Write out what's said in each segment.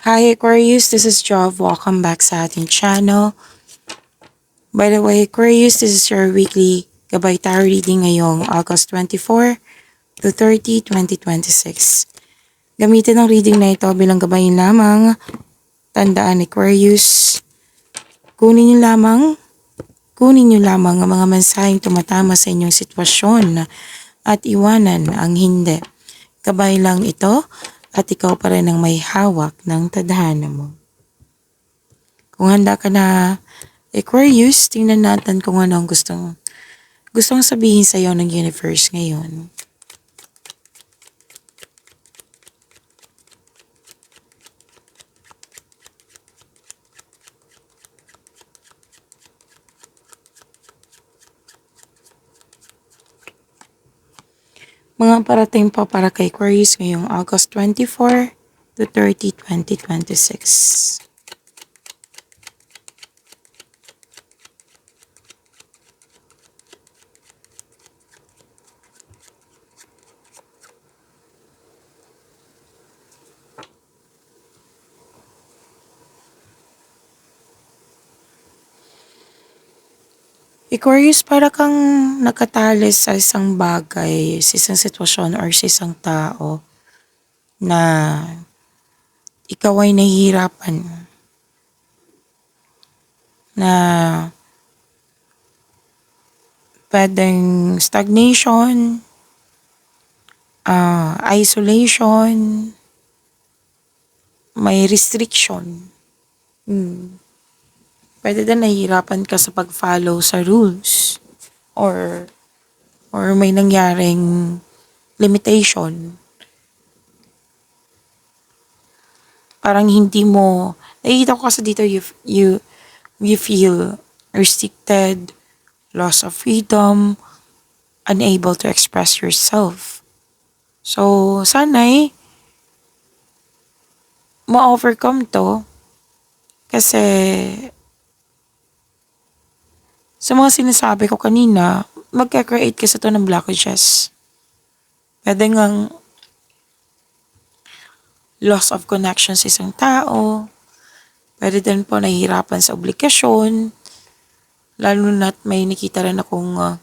Hi Aquarius, this is Jov. Welcome back sa ating channel. By the way, Aquarius, this is your weekly Gabay Tarot reading ngayong August 24 to 30, 2026. Gamitin ang reading na ito bilang gabayin lamang. Tandaan Aquarius, kunin niyo lamang ang mga mensaheng tumatama sa inyong sitwasyon at iwanan ang hindi. Gabay lang ito at ikaw pa rin ang may hawak ng tadhana mo. Kung handa ka na Aquarius, tingnan natin kung ano ang gustong sabihin sa iyo ng universe ngayon. Mga parating pa para kay Aquarius ngayong August 24 to 30, 2026. Aquarius, para kang nakatali sa isang bagay, sa isang sitwasyon or sa isang tao na ikaw ay nahihirapan na pwedeng stagnation, isolation, may restriction. Pwede din nahihirapan ka sa pag-follow sa rules or may nangyaring limitation. Parang hindi mo, nakikita ko kasi dito you feel restricted, loss of freedom, unable to express yourself. So, sana'y ma-overcome to kasi sa mga sinasabi ko kanina, magka-create kasi to ng blockages. Pwede ngang loss of connection sa isang tao. Pwede din po nahihirapan sa obligasyon. Lalo na't may nakita rin akong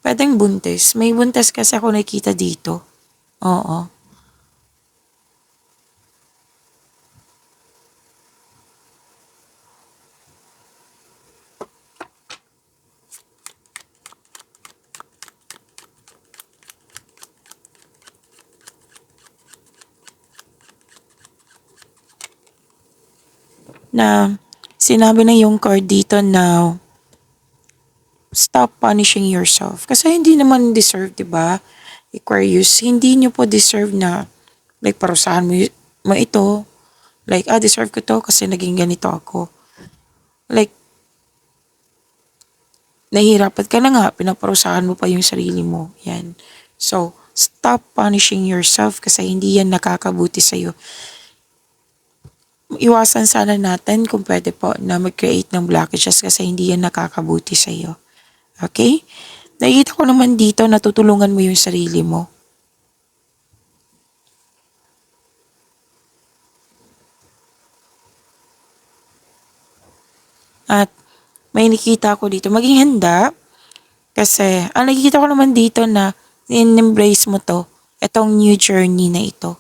pwedeng buntis. May buntis kasi ako nakita dito. Oo. Na sinabi na yung card dito na stop punishing yourself. Kasi hindi naman deserve, di ba? Aquarius, hindi nyo po deserve na like parusahan mo ito. Like, deserve ko to kasi naging ganito ako. Like, nahihirapan ka na nga, pinaparusahan mo pa yung sarili mo. Yan. So, stop punishing yourself kasi hindi yan nakakabuti sa'yo. Iwasan sana natin kung pwede po na mag-create ng blockages kasi hindi yan nakakabuti sa'yo. Okay? Nakikita ko naman dito na tutulungan mo yung sarili mo. At may nakikita ko dito, maging handa kasi ang nakikita ko naman dito na in-embrace mo to, itong new journey na ito.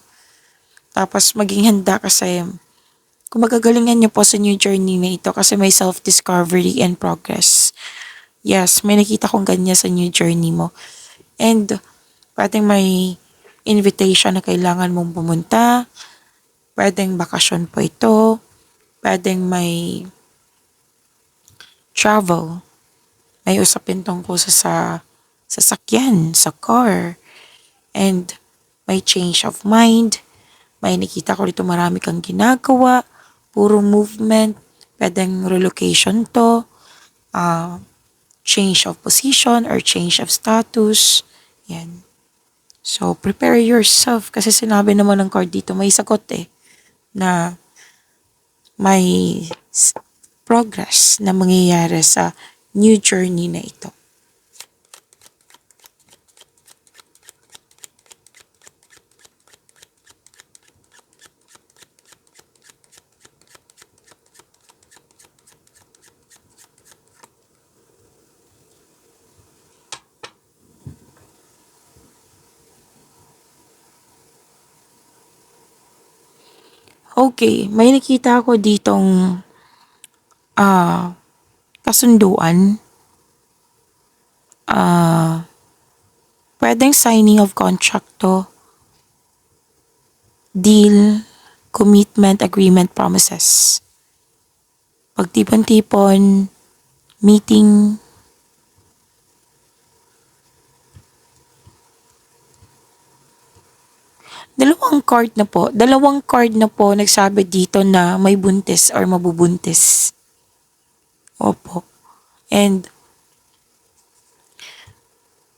Tapos maging handa kasi kung magagalingan niyo po sa new journey na ito kasi may self-discovery and progress. Yes, may nakita kong ganyan sa new journey mo. And pwedeng may invitation na kailangan mong pumunta. Pwedeng bakasyon po ito. Pwedeng may travel. May usapin tungkol sa sasakyan, sa car. And may change of mind. May nakita ko dito marami kang ginagawa. Puro movement. Pwedeng relocation to. Change of position or change of status. Yan. So, prepare yourself kasi sinabi naman ng card dito, may sagot na may progress na mangyayari sa new journey na ito. Okay, may nakita ako ditong kasunduan. Pwedeng signing of contract to, deal, commitment, agreement, promises. Pagtipon-tipon, meeting. Dalawang card na po nagsabi dito na may buntis or mabubuntis. Opo. And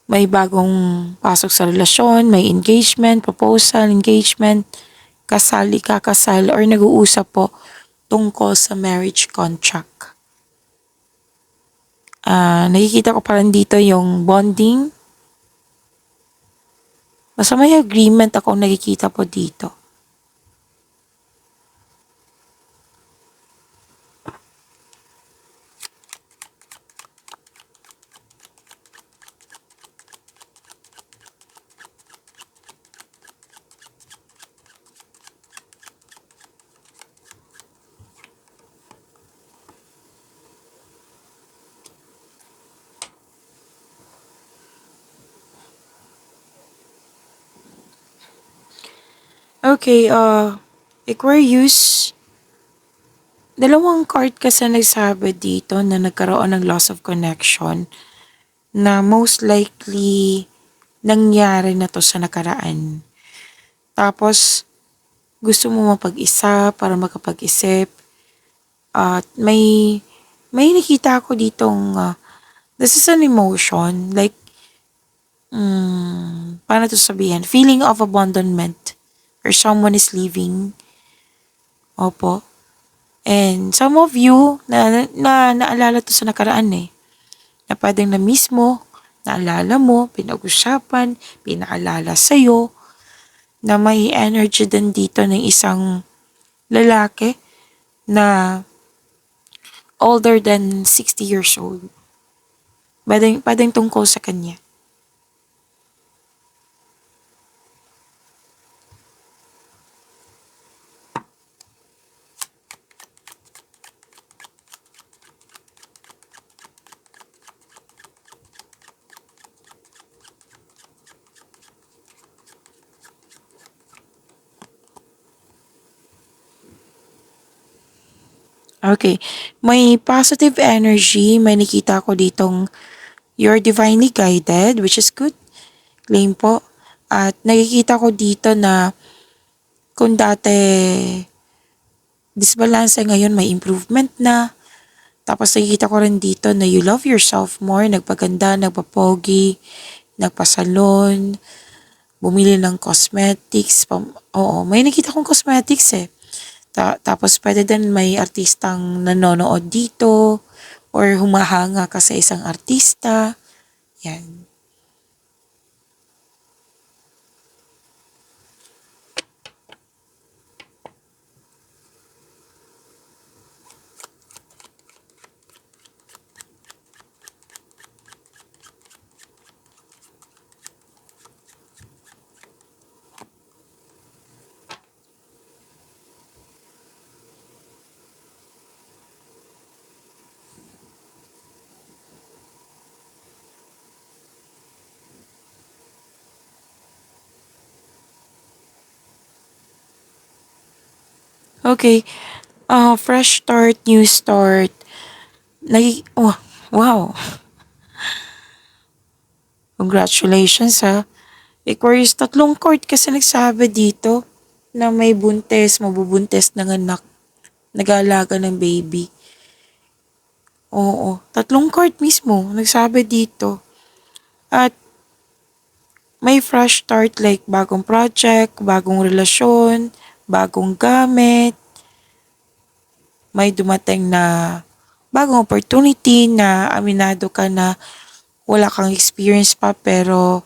may bagong pasok sa relasyon, may engagement, proposal, engagement, kasal, ikakasal, or nag-uusap po tungkol sa marriage contract. Nakikita ko pa rin dito yung bonding. Basta may agreement akong nakikita po dito. Okay, Aquarius, dalawang card kasi nagsabi dito na nagkaroon ng loss of connection na most likely nangyari na to sa nakaraan. Tapos, gusto mo mapag-isa para makapag-isip. At may nakita ako ditong, this is an emotion, like, paano to sabihin? Feeling of abandonment or someone is leaving. Opo. And some of you, naalala to sa nakaraan eh. Na pwedeng na mismo, naalala mo, pinag-usapan, pinaalala sa'yo, na may energy din dito ng isang lalaki na older than 60 years old. Pwedeng tungkol sa kanya. Okay. May positive energy. May nakita ko ditong you're divinely guided, which is good. Claim po. At nakikita ko dito na kung dati disbalance ngayon may improvement na. Tapos nakikita ko rin dito na you love yourself more, nagpaganda, nagpapogi, nagpasalon, bumili ng cosmetics. Oo, may nakita kong cosmetics eh. Tapos pwede din may artistang nanonood dito or humahanga ka sa isang artista. Yan. Okay. Fresh start, new start. Oh, wow. Congratulations ha. Aquarius, tatlong court kasi nagsabi dito na may buntis, mabubuntis ng anak, nag-aalaga ng baby. Oo, tatlong court mismo nagsabi dito. At may fresh start like bagong project, bagong relasyon, bagong gamit, may dumating na bagong opportunity na aminado ka na wala kang experience pa pero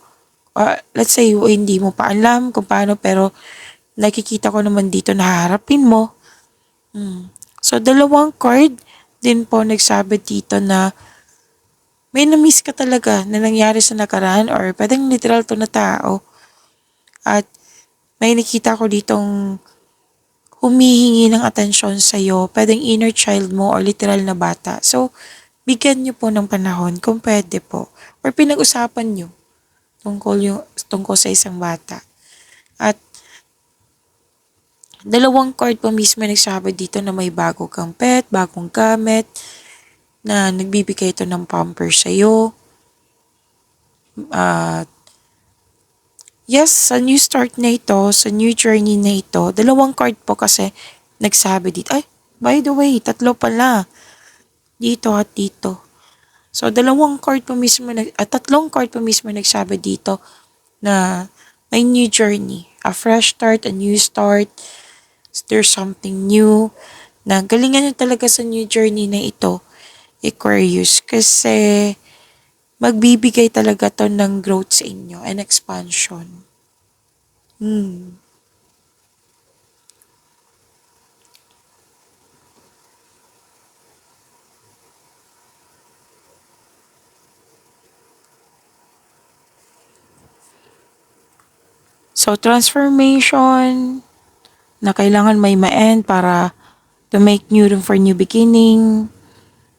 let's say hindi mo pa alam kung paano pero nakikita ko naman dito na haharapin mo. So, dalawang card din po nagsabi dito na may na-miss ka talaga na nangyari sa nakaraan or pwedeng literal to na tao. At may nakita ko ditong humihingi ng atensyon sa'yo, pwedeng inner child mo or literal na bata. So, bigyan niyo po ng panahon kung pwede po. Or pinag-usapan niyo tungkol sa isang bata. At dalawang card po mismo nagsabi dito na may bago kang pet, bagong gamit, na nagbibigay ito ng pamper sa'yo. At yes, sa new start na ito, sa new journey na ito, dalawang card po kasi nagsabi dito. Ay, by the way, tatlo pala. Dito at dito. So, tatlong card po mismo nagsabi dito na may new journey. A fresh start, a new start. There's something new. Na galingan nyo talaga sa new journey na ito, Aquarius. Kasi magbibigay talaga to ng growth sa inyo and expansion. So, transformation na kailangan may ma-end para to make new room for new beginning.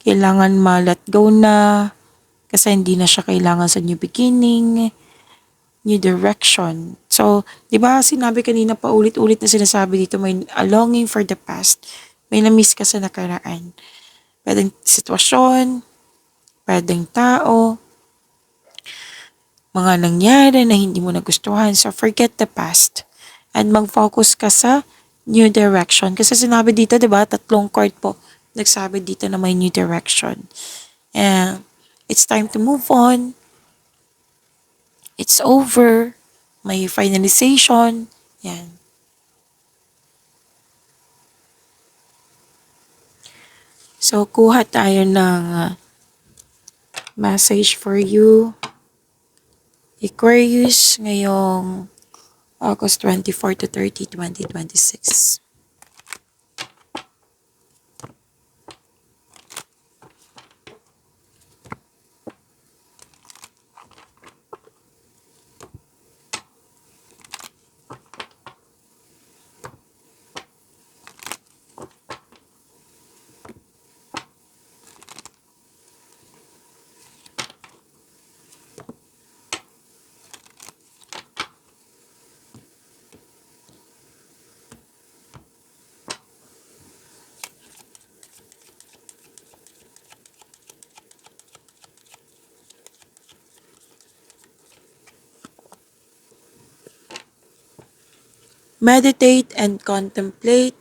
Kailangan ma-let go na kasi hindi na siya kailangan sa new beginning, new direction. So, di ba sinabi kanina pa ulit-ulit na sinasabi dito, may a longing for the past. May na-miss ka sa nakaraan. Pwedeng sitwasyon, pwedeng tao, mga nangyari na hindi mo nagustuhan. So, forget the past. And mag-focus ka sa new direction. Kasi sinabi dito, di ba, tatlong card po, nagsabi dito na may new direction. And it's time to move on. It's over. May finalization. Yan. So, kuha tayo ng message for you. Aquarius, ngayong August 24 to 30, 2026. Meditate and contemplate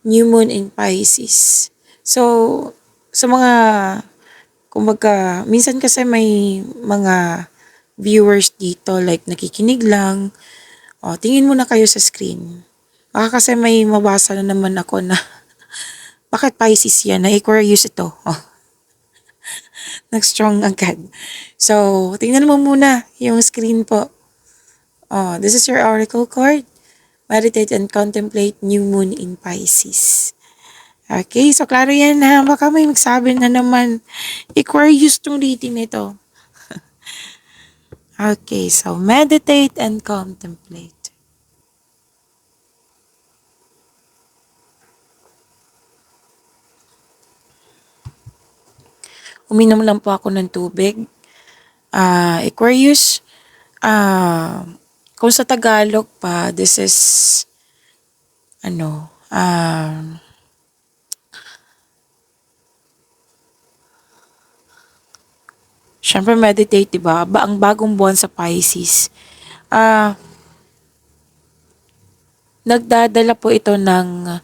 new moon in Pisces. So, sa mga, kumbaga, minsan kasi may mga viewers dito like nakikinig lang. O, tingin muna kayo sa screen. Baka kasi may mabasa na naman ako na bakit Pisces yan? Na Aquarius ito. Oh, nag-strong agad. So, tingnan mo muna yung screen po. Oh, this is your oracle card. Meditate and contemplate new moon in Pisces. Okay, so klaro yan ha. Baka may magsabi na naman, Aquarius tong reading nito. Okay, so meditate and contemplate. Uminom lang po ako ng tubig. Aquarius, kung sa Tagalog pa, this is, syempre meditate, diba? Ang bagong buwan sa Pisces. Nagdadala po ito ng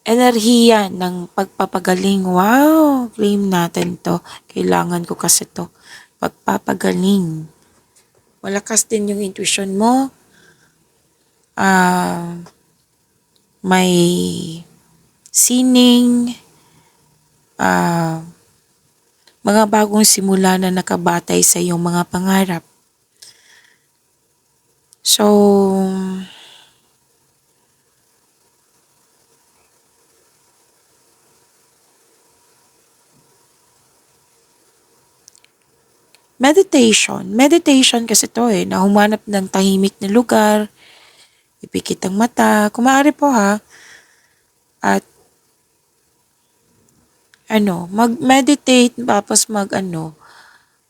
enerhiya ng pagpapagaling. Wow! Claim natin to. Kailangan ko kasi to. Pagpapagaling. Malakas din yung intuition mo. May sining. Mga bagong simula na nakabatay sa iyong mga pangarap. So, meditation. Meditation kasi to na humanap ng tahimik na lugar ipikit ang mata, kung maaari po ha, at mag-meditate, tapos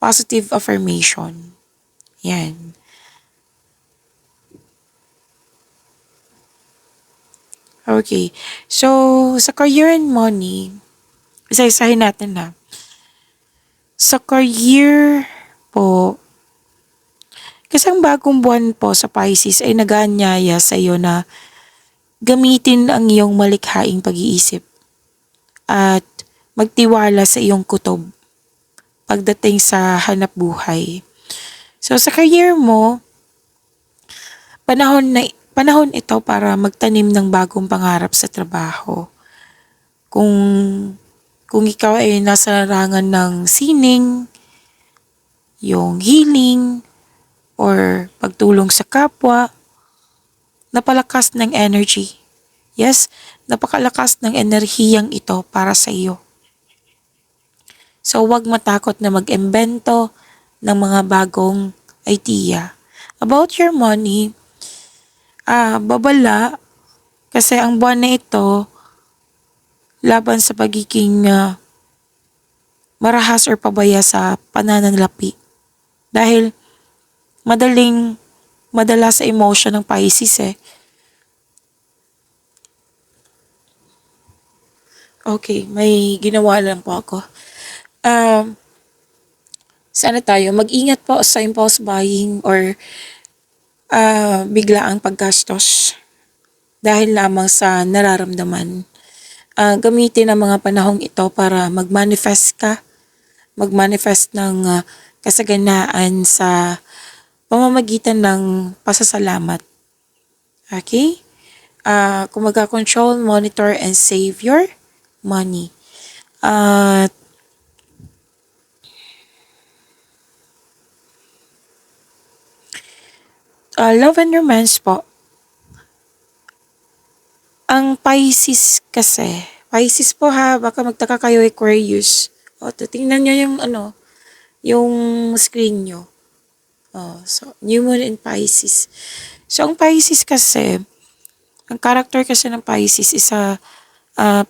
positive affirmation. Yan. Okay. So, sa career and money, isa-isahin natin na. Sa career po, kasi ang bagong buwan po sa Pisces ay nag-aanyaya sa iyo na gamitin ang iyong malikhaing pag-iisip at magtiwala sa iyong kutob pagdating sa hanap buhay. So sa career mo, panahon ito para magtanim ng bagong pangarap sa trabaho. Kung kung ikaw ay nasa larangan ng sining, yung healing, or pagtulong sa kapwa, napalakas ng energy. Yes, napakalakas ng enerhiyang ito para sa iyo. So huwag matakot na mag-imbento ng mga bagong idea. About your money, babala kasi ang buwan na ito laban sa pagiging marahas or pabaya sa pananalapi. Dahil madala sa emotion ng Pisces eh. Okay, may ginawa lang po ako. Um, Sana tayo mag-ingat po sa impulse buying or biglaang paggastos dahil lamang sa nararamdaman. Gamitin ang mga panahong ito para mag-manifest ng kasaganaan sa pamamagitan ng pasasalamat. Okay? Kung control, monitor, and save your money. At love and romance po. Ang Pisces po ha, baka magtaka kayo Aquarius. Tingnan nyo yung screen nyo. So, New Moon in Pisces. So, ang Pisces kasi, ang character kasi ng Pisces is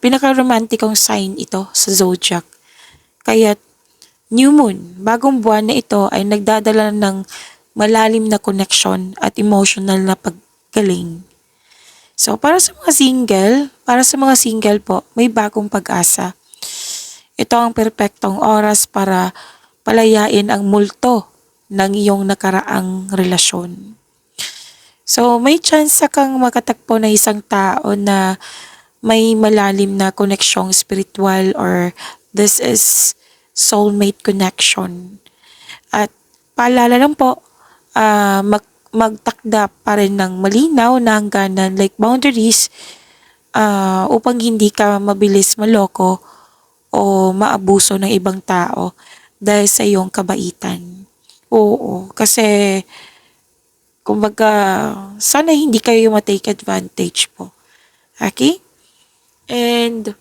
pinaka-romantikong sign ito sa zodiac. Kaya, New Moon, bagong buwan na ito ay nagdadala ng malalim na connection at emotional na paggaling. So, para sa mga single po, may bagong pag-asa. Ito ang perpektong oras para palayain ang multo ng iyong nakaraang relasyon. So, may chance kang makatagpo na isang tao na may malalim na koneksyong spiritual or this is soulmate connection. At paalala lang po, magtakda pa rin ng malinaw na hangganan like boundaries upang hindi ka mabilis maloko o maabuso ng ibang tao dahil sa iyong kabaitan. Oo, kasi kumbaga sana hindi kayo ma-take advantage po. Okay? And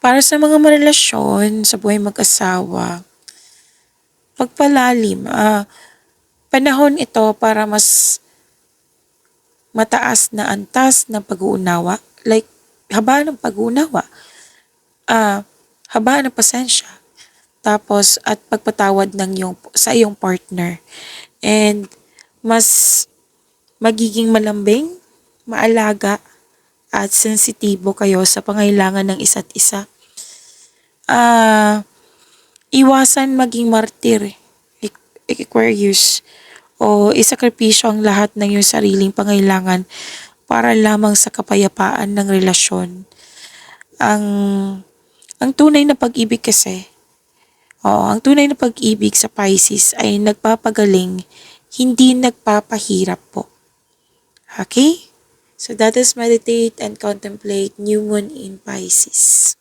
para sa mga marelasyon sa buhay mag-asawa, pagpalalim, panahon ito para mas mataas na antas ng pag-uunawa. Like, habaan ng pag-uunawa. Habaan ng pasensya. Tapos, at pagpatawad sa iyong partner. And, mas magiging malambing, maalaga, at sensitibo kayo sa pangailangan ng isa't isa. Iwasan maging martir, Aquarius, o isakripisyo ang lahat ng iyong sariling pangailangan para lamang sa kapayapaan ng relasyon. Ang ang tunay na pag-ibig kasi, ang tunay na pag-ibig sa Pisces ay nagpapagaling, hindi nagpapahirap po. Okay? So that is meditate and contemplate New Moon in Pisces.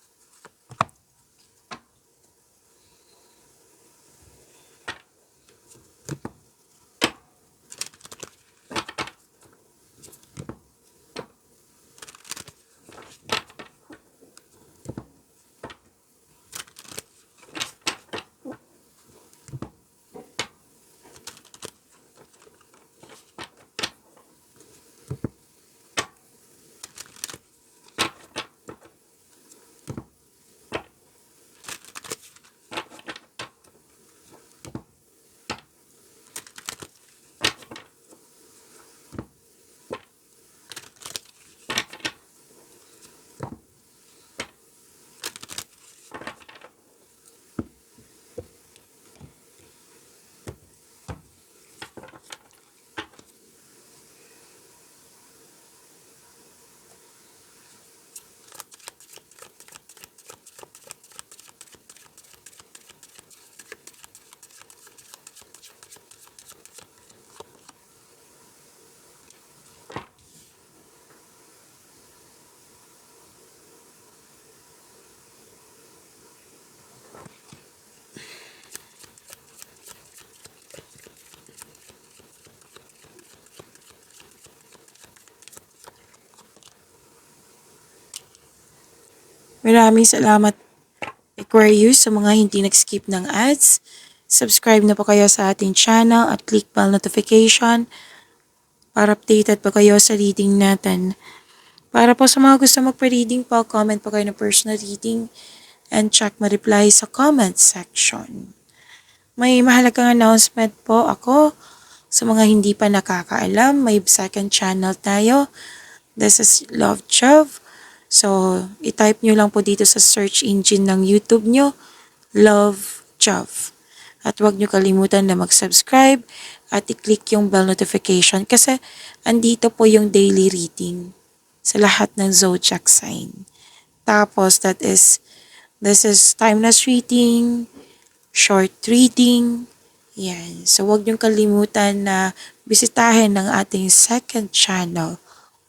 Maraming salamat Aquarius sa mga hindi nag-skip ng ads. Subscribe na po kayo sa ating channel at click bell notification para updated po kayo sa reading natin. Para po sa mga gusto magpa-reading po, comment po kayo ng personal reading and check ma-reply sa comment section. May mahalagang announcement po ako sa mga hindi pa nakakaalam. May second channel tayo. This is Love Chov. So, i-type nyo lang po dito sa search engine ng YouTube nyo, Love Chov. At huwag nyo kalimutan na mag-subscribe at i-click yung bell notification kasi andito po yung daily reading sa lahat ng zodiac sign. Tapos, this is timeless reading, short reading. Yan. So, huwag niyong kalimutan na bisitahin ng ating second channel,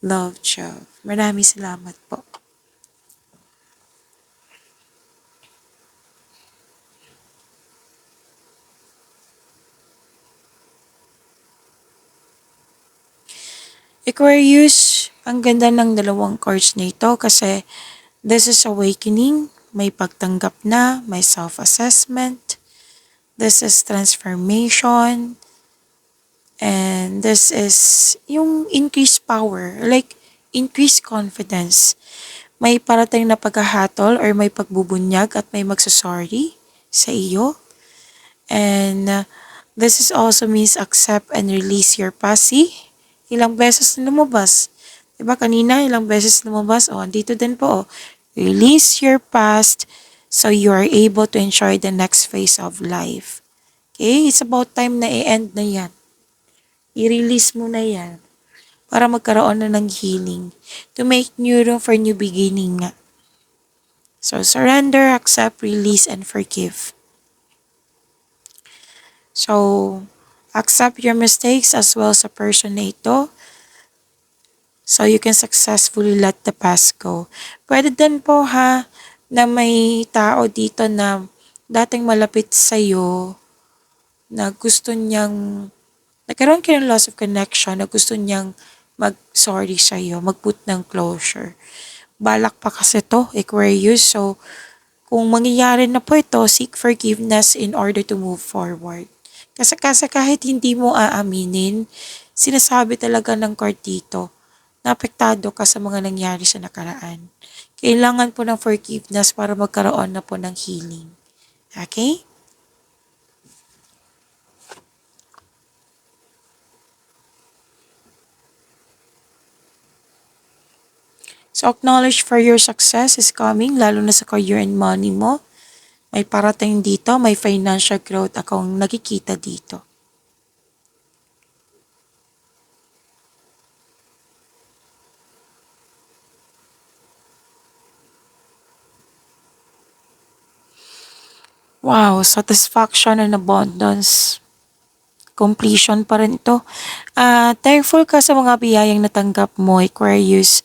Love Chov. Maraming salamat po. Aquarius, ang ganda ng dalawang cards na ito kasi this is awakening, may pagtanggap na, may self-assessment, this is transformation, and this is yung increased power, like increased confidence. May parating na paghahatol or may pagbubunyag at may magsasorry sa iyo. And this is also means accept and release your past. Ilang beses na lumabas. Diba kanina ilang beses lumabas? O, dito din po. Release your past so you are able to enjoy the next phase of life. Okay? It's about time na i-end na yan. I-release mo na yan para magkaroon na ng healing. To make new room for new beginning nga. So, surrender, accept, release, and forgive. So, accept your mistakes as well sa person na ito so you can successfully let the past go. Pwede din po ha na may tao dito na dating malapit sa'yo na gusto niyang, nagkaroon kayo ng loss of connection na gusto niyang mag-sorry sa'yo, mag-put ng closure. Balak pa kasi to, Aquarius. So, kung mangyayari na po ito, seek forgiveness in order to move forward. Kasi kahit hindi mo aaminin, sinasabi talaga ng card dito, naapektado ka sa mga nangyari sa nakaraan. Kailangan po ng forgiveness para magkaroon na po ng healing. Okay? So, acknowledge for your success is coming, lalo na sa career and money mo. May parating dito, may financial growth akong nakikita dito. Wow, satisfaction and abundance. Completion pa rin ito. Thankful ka sa mga biyayang natanggap mo, Aquarius.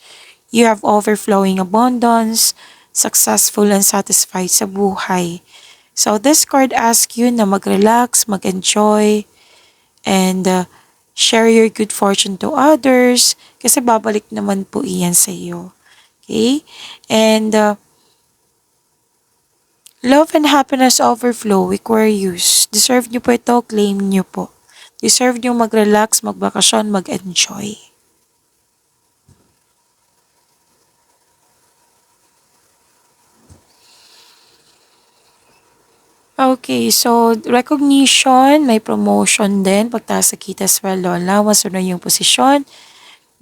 You have overflowing abundance, successful and satisfied sa buhay. So this card asks you na mag-relax, mag-enjoy, and share your good fortune to others kasi babalik naman po iyan sa iyo. Okay? And love and happiness overflow, Aquarius. Deserve niyo po ito, claim niyo po. Deserve niyo mag-relax, magbakasyon, mag-enjoy. Okay, so recognition, may promotion din, pagtaas sa kita, sweldo, allowance, ano yung posisyon.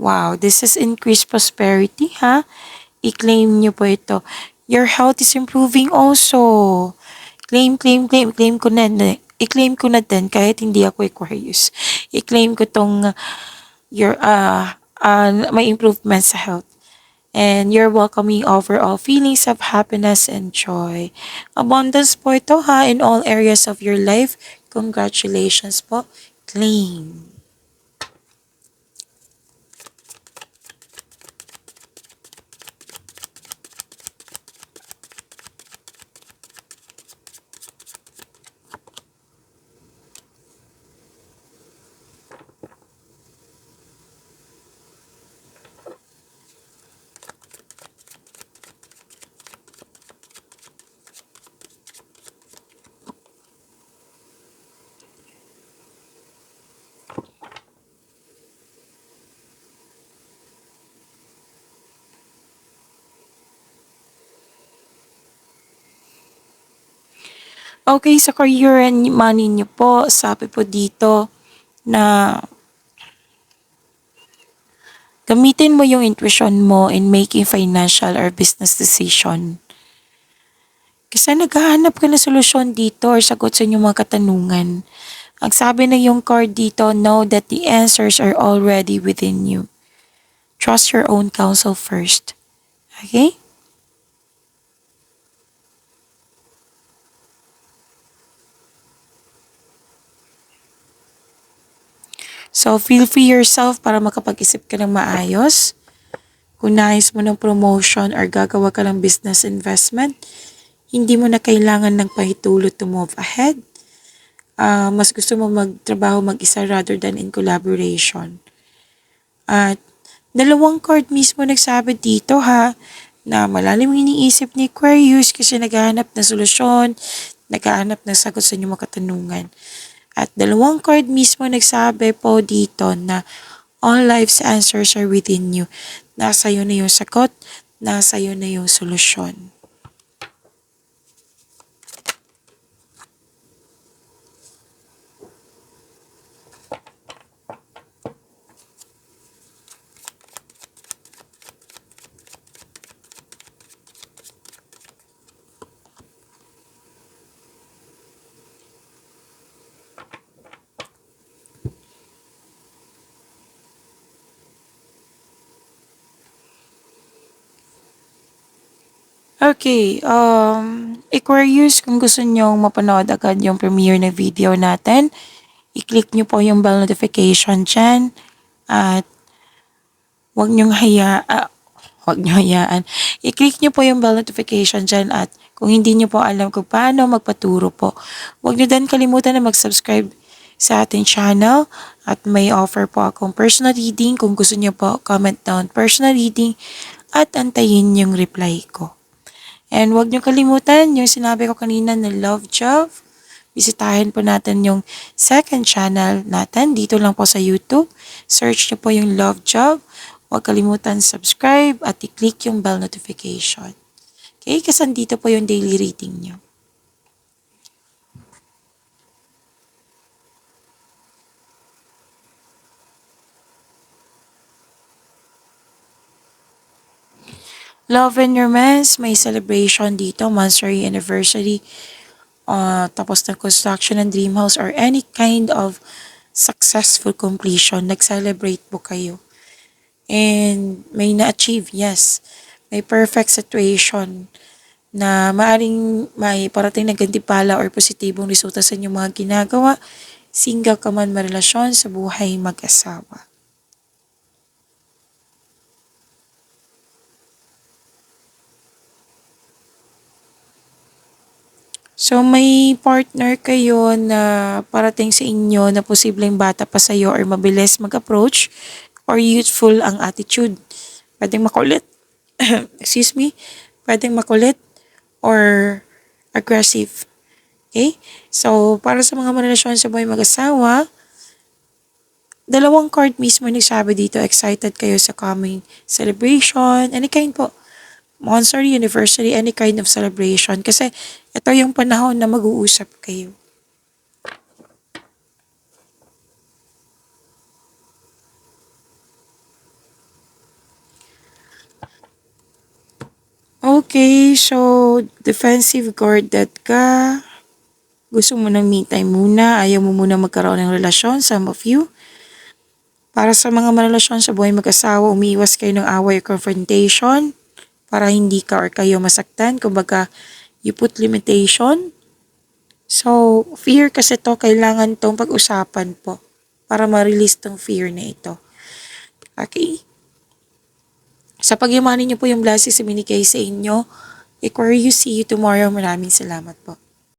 Wow, this is increased prosperity, ha? I-claim niyo po ito. Your health is improving also. Claim, claim, claim. Claim ko na. I-claim ko na din kahit hindi ako Aquarius. I-claim ko tong may improvement sa health. And you're welcoming overall feelings of happiness and joy. Abundance po ito ha in all areas of your life. Congratulations po. Claim. Okay, sa career and money niyo po, sabi po dito na gamitin mo yung intuition mo in making financial or business decision. Kasi naghahanap ka ng solusyon dito or sagot sa inyong mga katanungan. Ang sabi na yung card dito, know that the answers are already within you. Trust your own counsel first. Okay? So, feel free yourself para makapag-isip ka ng maayos. Kung nais mo ng promotion or gagawa ka ng business investment, hindi mo na kailangan ng pahitulot to move ahead. Mas gusto mo magtrabaho mag-isa rather than in collaboration. At dalawang card mismo nagsabi dito ha, na malalim ang iniisip ni Aquarius kasi naghahanap ng solusyon, naghahanap ng sagot sa inyong mga katanungan. At dalawang card mismo nagsabi po dito na all life's answers are within you. Nasa iyo na yung sagot, nasa iyo na yung solusyon. Okay, Aquarius, kung gusto nyong mapanood agad yung premiere na video natin, i-click nyo po yung bell notification dyan at huwag nyong huwag nyo hayaan. I-click nyo po yung bell notification dyan at kung hindi nyo po alam kung paano magpaturo po, huwag nyo din kalimutan na mag-subscribe sa ating channel at may offer po akong personal reading. Kung gusto nyo po, comment down personal reading at antayin yung reply ko. And huwag niyo kalimutan yung sinabi ko kanina na Love Job. Bisitahin po natin yung second channel natin dito lang po sa YouTube. Search niyo po yung Love Job. Huwag kalimutan subscribe at i-click yung bell notification. Okay? Kasi dito po yung daily reading niyo. Love and Romance, may celebration dito, monthsary anniversary, tapos ng construction ng dream house or any kind of successful completion, nag-celebrate po kayo. And may na-achieve, yes. May perfect situation na maaring may parating na gantimpala or positibong resulta sa inyong mga ginagawa, single ka man marelasyon sa buhay mag-asawa. So may partner kayo na parating sa inyo na posibleng bata pa sa'yo or mabilis mag-approach or youthful ang attitude. Pwedeng makulit. Excuse me. Pwedeng makulit or aggressive. Okay? So, para sa mga marelasyon sa buhay mag-asawa, dalawang card mismo nagsabi dito, excited kayo sa coming celebration, any kind po. Monthsary, anniversary, any kind of celebration. Kasi ito yung panahon na mag-uusap kayo. Okay, so defensive guarded ka. Gusto mo ng me time muna, ayaw mo muna magkaroon ng relasyon, some of you. Para sa mga marelasyon sa buhay mag-asawa, umiiwas kayo ng away or confrontation para hindi ka or kayo masaktan. Kumbaga, you put limitation. So, fear kasi to, kailangan tong pag-usapan po para ma-release tong fear na ito. Okay? Sa pagyamanin niyo po yung blessings na binigay sa inyo. Aquarius, see you tomorrow. Maraming salamat po.